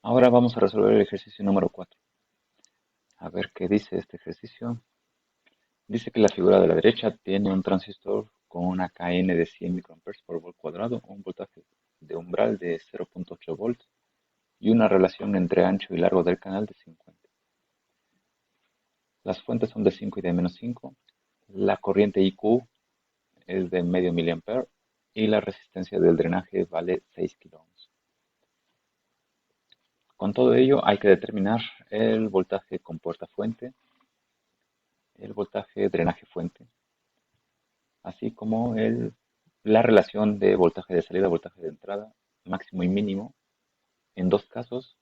Ahora vamos a resolver el ejercicio número 4. A ver qué dice este ejercicio. Dice que la figura de la derecha tiene un transistor con una Kn de 100 microamperes por volt cuadrado, un voltaje de umbral de 0.8 volts y una relación entre ancho y largo del canal de 50. Las fuentes son de 5 y de menos 5. La corriente IQ es de medio miliampere y la resistencia del drenaje vale 6 kiloohms. Con todo ello hay que determinar el voltaje con puerta fuente, el voltaje drenaje fuente, así como la relación de voltaje de salida, voltaje de entrada, máximo y mínimo, en dos casos,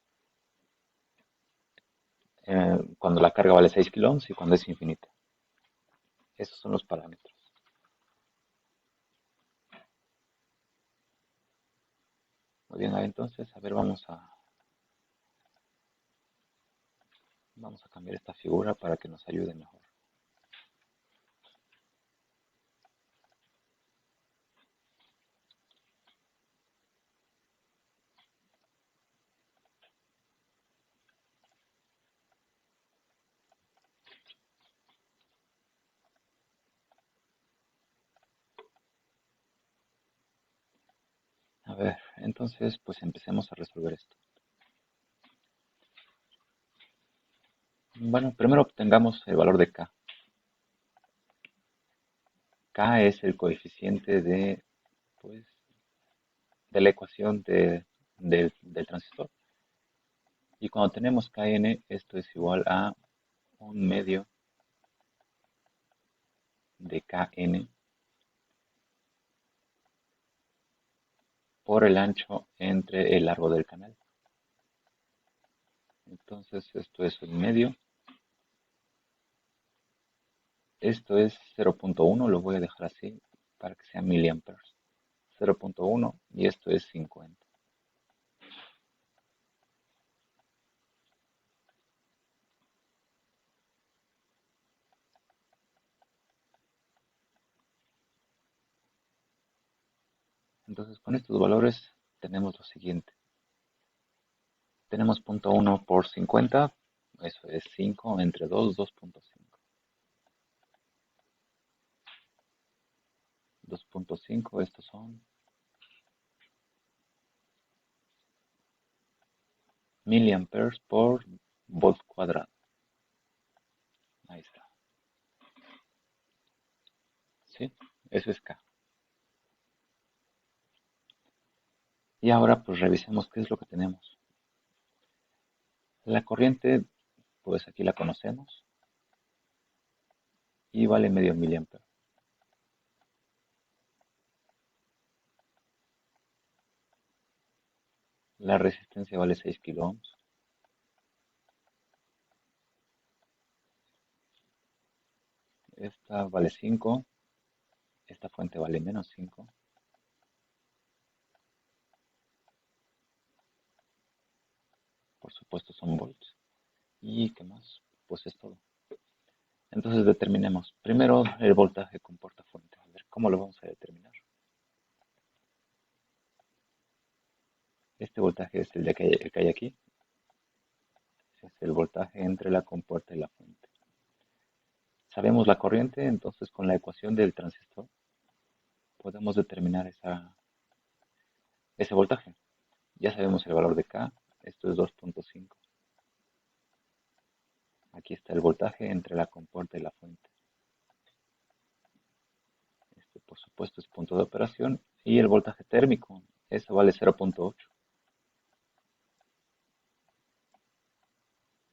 cuando la carga vale 6 kiloohms y cuando es infinita. Esos son los parámetros. Muy bien, entonces, a ver, vamos a cambiar esta figura para que nos ayude mejor. A ver, entonces, pues empecemos a resolver esto. Bueno, primero obtengamos el valor de K. K es el coeficiente pues, de la ecuación del transistor. Y cuando tenemos Kn, esto es igual a un medio de Kn por el ancho entre el largo del canal. Entonces esto es un medio. Esto es 0.1, lo voy a dejar así para que sea miliamperes. 0.1 y esto es 50. Entonces con estos valores tenemos lo siguiente. Tenemos 0.1 por 50, eso es 5 entre 2, 2.5. 2.5, estos son miliamperes por volt cuadrado. Ahí está. ¿Sí? Eso es K. Y ahora pues revisemos qué es lo que tenemos. La corriente, pues aquí la conocemos y vale medio miliampere. La resistencia vale 6 kiloohms. Esta vale 5. Esta fuente vale menos 5. Por supuesto son volts. ¿Y qué más? Pues es todo. Entonces determinemos primero el voltaje con puerta fuente. A ver, ¿cómo lo vamos a determinar? Este voltaje es el que hay aquí. Es el voltaje entre la compuerta y la fuente. Sabemos la corriente, entonces con la ecuación del transistor podemos determinar ese voltaje. Ya sabemos el valor de K, esto es 2.5. Aquí está el voltaje entre la compuerta y la fuente. Este, por supuesto, es punto de operación. Y el voltaje térmico, eso vale 0.8.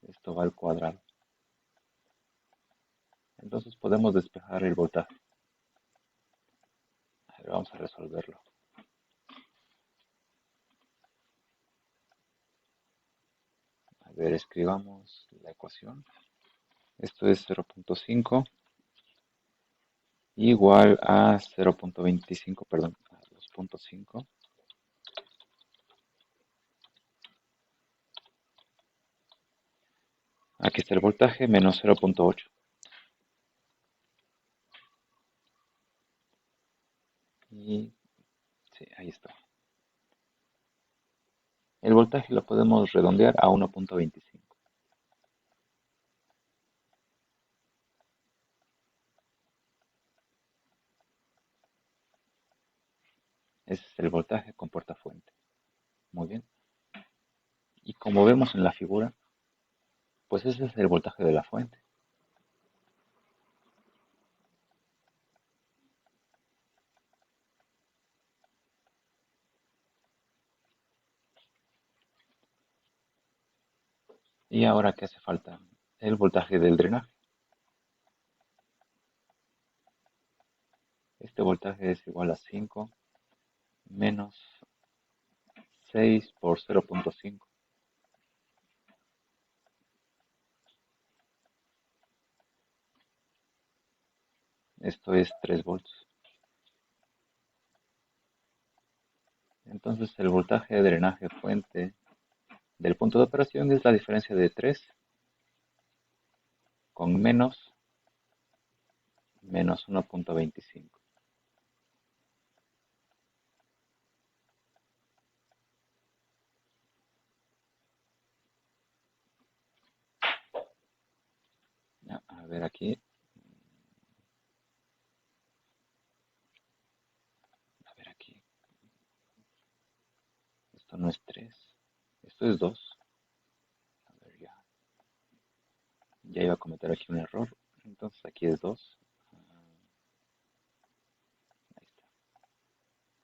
Esto va al cuadrado. Entonces podemos despejar el voltaje. A ver, vamos a resolverlo. A ver, escribamos la ecuación. Esto es 0.5 igual a 0.25, perdón, a 2.5. Aquí está el voltaje menos 0.8. Y sí, ahí está. El voltaje lo podemos redondear a 1.25. Ese es el voltaje con puerta fuente. Muy bien. Y como vemos en la figura, pues ese es el voltaje de la fuente. Y ahora, ¿qué hace falta? El voltaje del drenaje. Este voltaje es igual a 5 menos 6 por 0.5. Esto es 3 volts. Entonces el voltaje de drenaje fuente del punto de operación es la diferencia de 3 con menos 1.25. A ver aquí. A ver aquí. Esto no es 3. Esto es 2. A ver ya. Ya iba a cometer aquí un error. Entonces aquí es 2. Ahí está.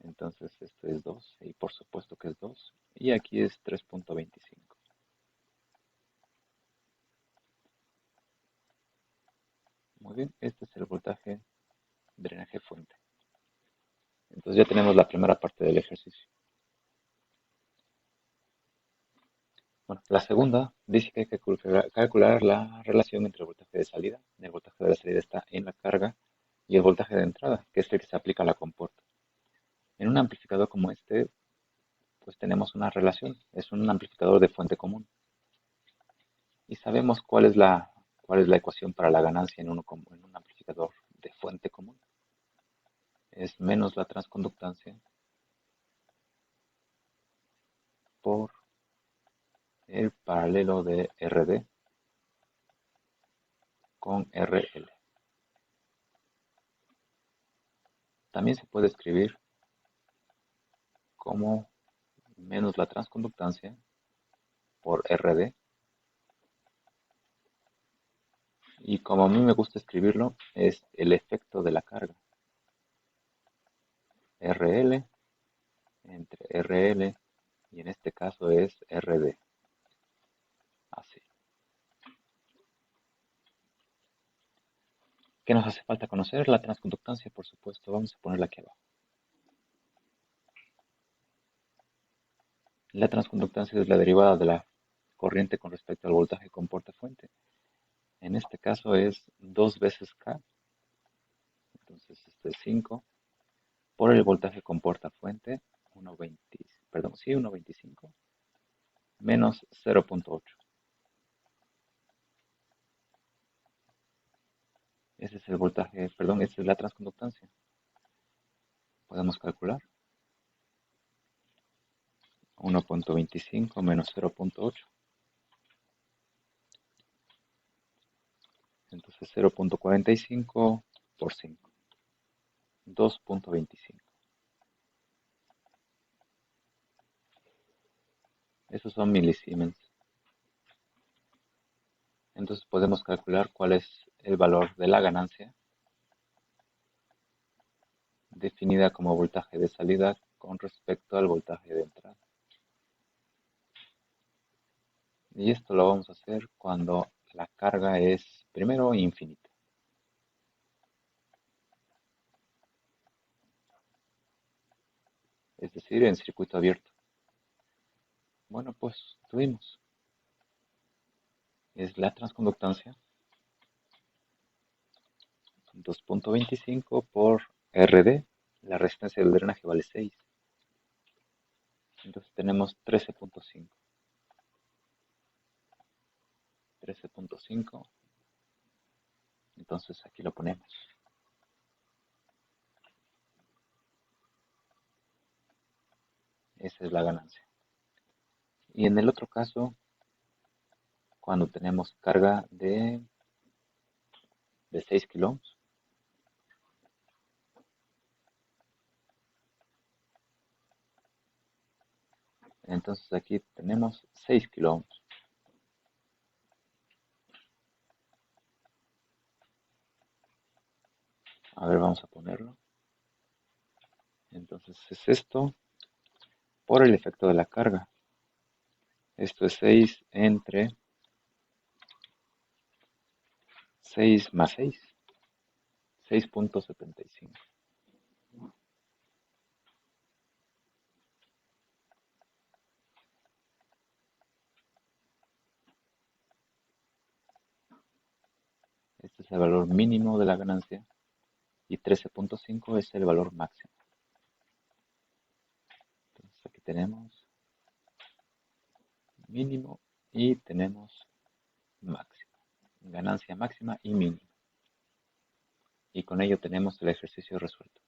Entonces esto es 2. Y por supuesto que es 2. Y aquí es 3.25. Muy bien. Este es el voltaje drenaje fuente. Entonces ya tenemos la primera parte del ejercicio. Bueno, la segunda dice que hay que calcular la relación entre el voltaje de salida. El voltaje de la salida está en la carga y el voltaje de entrada, que es el que se aplica a la compuerta. En un amplificador como este, pues tenemos una relación. Es un amplificador de fuente común. Y sabemos cuál es la ecuación para la ganancia en un amplificador de fuente común. Es menos la transconductancia por el paralelo de RD con RL. También se puede escribir como menos la transconductancia por RD. Y como a mí me gusta escribirlo, es el efecto de la carga. RL entre RL y en este caso es RD. Así. ¿Qué nos hace falta conocer? La transconductancia, por supuesto. Vamos a ponerla aquí abajo. La transconductancia es la derivada de la corriente con respecto al voltaje con puerta-fuente. En este caso es 2 veces K, entonces esto es 5, por el voltaje con puerta-fuente, 1.20, perdón, sí, 1.25, menos 0.8. Ese es el voltaje, perdón, esa es la transconductancia. Podemos calcular 1.25 menos 0.8. Entonces 0.45 por 5, 2.25. Esos son milisiemens. Entonces podemos calcular cuál es el valor de la ganancia definida como voltaje de salida con respecto al voltaje de entrada. Y esto lo vamos a hacer cuando la carga es, primero, infinita. Es decir, en circuito abierto. Bueno, pues tuvimos. Es la transconductancia 2.25 por RD. La resistencia del drenaje vale 6. Entonces tenemos 13.5. 13.5. Entonces aquí lo ponemos. Esa es la ganancia. Y en el otro caso, cuando tenemos carga de 6 kilómetros, entonces aquí tenemos 6 kilómetros. A ver, vamos a ponerlo. Entonces es esto por el efecto de la carga. Esto es 6 entre 6 más 6, 6,75. Este es el valor mínimo de la ganancia y 13,5 es el valor máximo. Entonces aquí tenemos mínimo y tenemos máximo. Ganancia máxima y mínima. Y con ello tenemos el ejercicio resuelto.